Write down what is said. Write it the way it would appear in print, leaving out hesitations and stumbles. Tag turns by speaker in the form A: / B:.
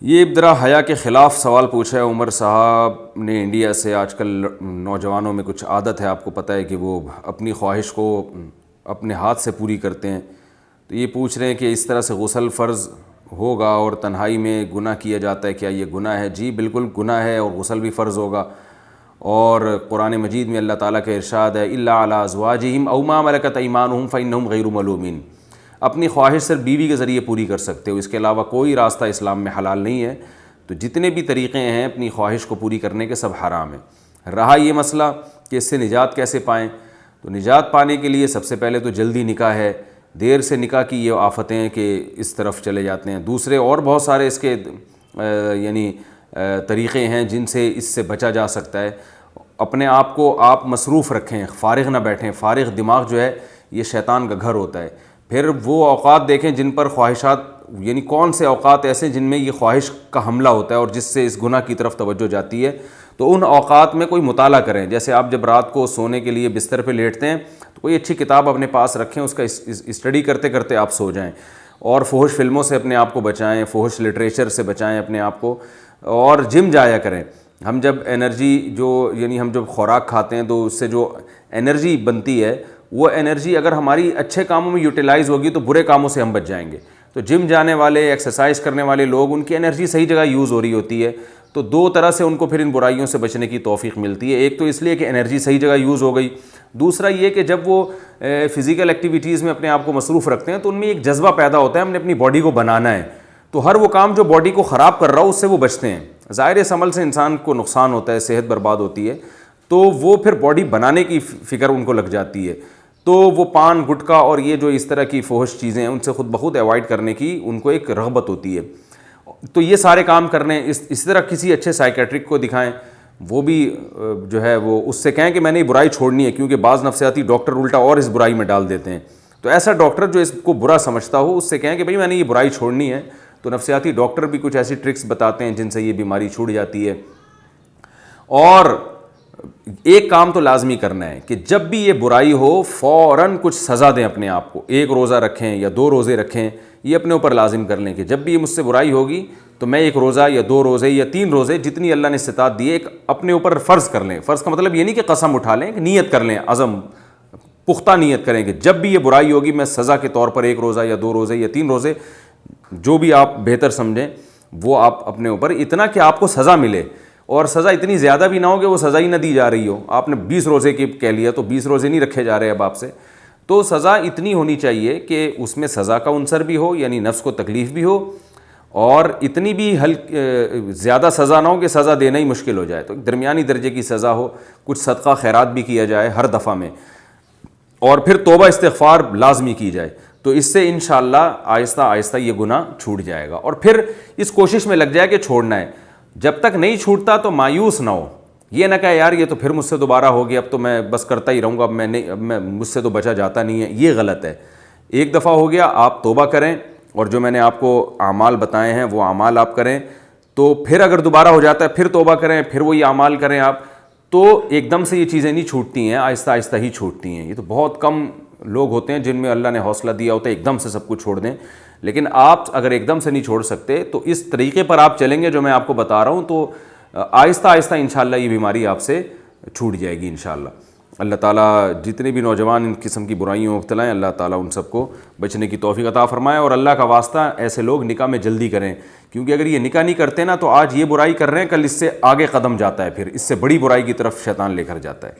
A: یہ ابتدا حیا کے خلاف سوال پوچھا ہے عمر صاحب نے انڈیا سے۔ آج کل نوجوانوں میں کچھ عادت ہے، آپ کو پتہ ہے کہ وہ اپنی خواہش کو اپنے ہاتھ سے پوری کرتے ہیں، تو یہ پوچھ رہے ہیں کہ اس طرح سے غسل فرض ہوگا اور تنہائی میں گناہ کیا جاتا ہے، کیا یہ گناہ ہے؟ جی بالکل گناہ ہے، اور غسل بھی فرض ہوگا۔ اور قرآن مجید میں اللہ تعالیٰ کا ارشاد ہے الا علی ازواجہم او ما ملکت ایمانہم فانہم غیر ملومین، اپنی خواہش صرف بیوی کے ذریعے پوری کر سکتے ہو، اس کے علاوہ کوئی راستہ اسلام میں حلال نہیں ہے۔ تو جتنے بھی طریقے ہیں اپنی خواہش کو پوری کرنے کے سب حرام ہیں۔ رہا یہ مسئلہ کہ اس سے نجات کیسے پائیں، تو نجات پانے کے لیے سب سے پہلے تو جلدی نکاح ہے۔ دیر سے نکاح کی یہ آفتیں ہیں کہ اس طرف چلے جاتے ہیں۔ دوسرے اور بہت سارے اس کے طریقے ہیں جن سے اس سے بچا جا سکتا ہے۔ اپنے آپ کو آپ مصروف رکھیں، فارغ نہ بیٹھیں۔ فارغ دماغ جو ہے یہ شیطان کا گھر ہوتا ہے۔ پھر وہ اوقات دیکھیں جن پر خواہشات، یعنی کون سے اوقات ایسے جن میں یہ خواہش کا حملہ ہوتا ہے اور جس سے اس گناہ کی طرف توجہ جاتی ہے، تو ان اوقات میں کوئی مطالعہ کریں۔ جیسے آپ جب رات کو سونے کے لیے بستر پہ لیٹتے ہیں تو کوئی اچھی کتاب اپنے پاس رکھیں، اس کا اسٹڈی کرتے کرتے آپ سو جائیں، اور فحش فلموں سے اپنے آپ کو بچائیں، فحش لٹریچر سے بچائیں اپنے آپ کو، اور جم جایا کریں۔ ہم جب انرجی ہم جب خوراک کھاتے ہیں تو اس سے جو انرجی بنتی ہے، وہ انرجی اگر ہماری اچھے کاموں میں یوٹیلائز ہوگی تو برے کاموں سے ہم بچ جائیں گے۔ تو جم جانے والے، ایکسرسائز کرنے والے لوگ، ان کی انرجی صحیح جگہ یوز ہو رہی ہوتی ہے، تو دو طرح سے ان کو پھر ان برائیوں سے بچنے کی توفیق ملتی ہے۔ ایک تو اس لیے کہ انرجی صحیح جگہ یوز ہو گئی، دوسرا یہ کہ جب وہ فزیکل ایکٹیویٹیز میں اپنے آپ کو مصروف رکھتے ہیں تو ان میں ایک جذبہ پیدا ہوتا ہے ہم نے اپنی باڈی کو بنانا ہے، تو ہر وہ کام جو باڈی کو خراب کر رہا ہو اس سے وہ بچتے ہیں۔ ظاہر اس عمل سے انسان کو نقصان ہوتا ہے، صحت برباد ہوتی ہے، تو وہ پھر باڈی بنانے کی فکر ان کو لگ جاتی ہے، تو وہ پان گٹکا اور یہ جو اس طرح کی فحش چیزیں ہیں ان سے خود بخود ایوائڈ کرنے کی ان کو ایک رغبت ہوتی ہے۔ تو یہ سارے کام کرنے، اس طرح کسی اچھے سائیکیٹرک کو دکھائیں، وہ بھی جو ہے وہ اس سے کہیں کہ میں نے یہ برائی چھوڑنی ہے، کیونکہ بعض نفسیاتی ڈاکٹر الٹا اور اس برائی میں ڈال دیتے ہیں۔ تو ایسا ڈاکٹر جو اس کو برا سمجھتا ہو اس سے کہیں کہ بھئی میں نے یہ برائی چھوڑنی ہے، تو نفسیاتی ڈاکٹر بھی کچھ ایسی ٹرکس بتاتے ہیں جن سے یہ بیماری چھوٹ جاتی ہے۔ اور ایک کام تو لازمی کرنا ہے کہ جب بھی یہ برائی ہو فوراً کچھ سزا دیں اپنے آپ کو، ایک روزہ رکھیں یا 2 روزے رکھیں، یہ اپنے اوپر لازم کر لیں کہ جب بھی یہ مجھ سے برائی ہوگی تو میں 1 روزہ یا 2 روزے یا 3 روزے، جتنی اللہ نے استطاعت دی ہے، ایک اپنے اوپر فرض کر لیں۔ فرض کا مطلب یہ نہیں کہ قسم اٹھا لیں، کہ نیت کر لیں، عزم پختہ نیت کریں کہ جب بھی یہ برائی ہوگی میں سزا کے طور پر 1 روزہ یا 2 روزے یا 3 روزے، جو بھی آپ بہتر سمجھیں وہ آپ اپنے اوپر، اتنا کہ آپ کو سزا ملے، اور سزا اتنی زیادہ بھی نہ ہو کہ وہ سزا ہی نہ دی جا رہی ہو۔ آپ نے 20 روزے کی کہہ لیا تو 20 روزے نہیں رکھے جا رہے اب آپ سے، تو سزا اتنی ہونی چاہیے کہ اس میں سزا کا عنصر بھی ہو، یعنی نفس کو تکلیف بھی ہو، اور اتنی بھی زیادہ سزا نہ ہو کہ سزا دینا ہی مشکل ہو جائے، تو درمیانی درجے کی سزا ہو، کچھ صدقہ خیرات بھی کیا جائے ہر دفعہ میں، اور پھر توبہ استغفار لازمی کی جائے، تو اس سے انشاءاللہ آہستہ آہستہ یہ گناہ چھوٹ جائے گا۔ اور پھر اس کوشش میں لگ جائے کہ چھوڑنا ہے۔ جب تک نہیں چھوٹتا تو مایوس نہ ہو، یہ نہ کہے یار یہ تو پھر مجھ سے دوبارہ ہو گیا، اب تو میں بس کرتا ہی رہوں گا، مجھ سے تو بچا جاتا نہیں ہے، یہ غلط ہے۔ ایک دفعہ ہو گیا، آپ توبہ کریں، اور جو میں نے آپ کو اعمال بتائے ہیں وہ اعمال آپ کریں، تو پھر اگر دوبارہ ہو جاتا ہے پھر توبہ کریں، پھر وہی اعمال کریں آپ، تو ایک دم سے یہ چیزیں نہیں چھوٹتی ہیں، آہستہ آہستہ ہی چھوٹتی ہیں۔ یہ تو بہت کم لوگ ہوتے ہیں جن میں اللہ نے حوصلہ دیا ہوتا ہے ایک دم سے سب کچھ چھوڑ دیں، لیکن آپ اگر ایک دم سے نہیں چھوڑ سکتے تو اس طریقے پر آپ چلیں گے جو میں آپ کو بتا رہا ہوں، تو آہستہ آہستہ انشاءاللہ یہ بیماری آپ سے چھوٹ جائے گی انشاءاللہ۔ اللہ تعالیٰ جتنے بھی نوجوان ان قسم کی برائیوں میں مبتلا ہیں، اللہ تعالیٰ ان سب کو بچنے کی توفیق عطا فرمائے، اور اللہ کا واسطہ ایسے لوگ نکاح میں جلدی کریں، کیونکہ اگر یہ نکاح نہیں کرتے نا تو آج یہ برائی کر رہے ہیں، کل اس سے آگے قدم جاتا ہے، پھر اس سے بڑی برائی کی طرف شیطان لے کر جاتا ہے۔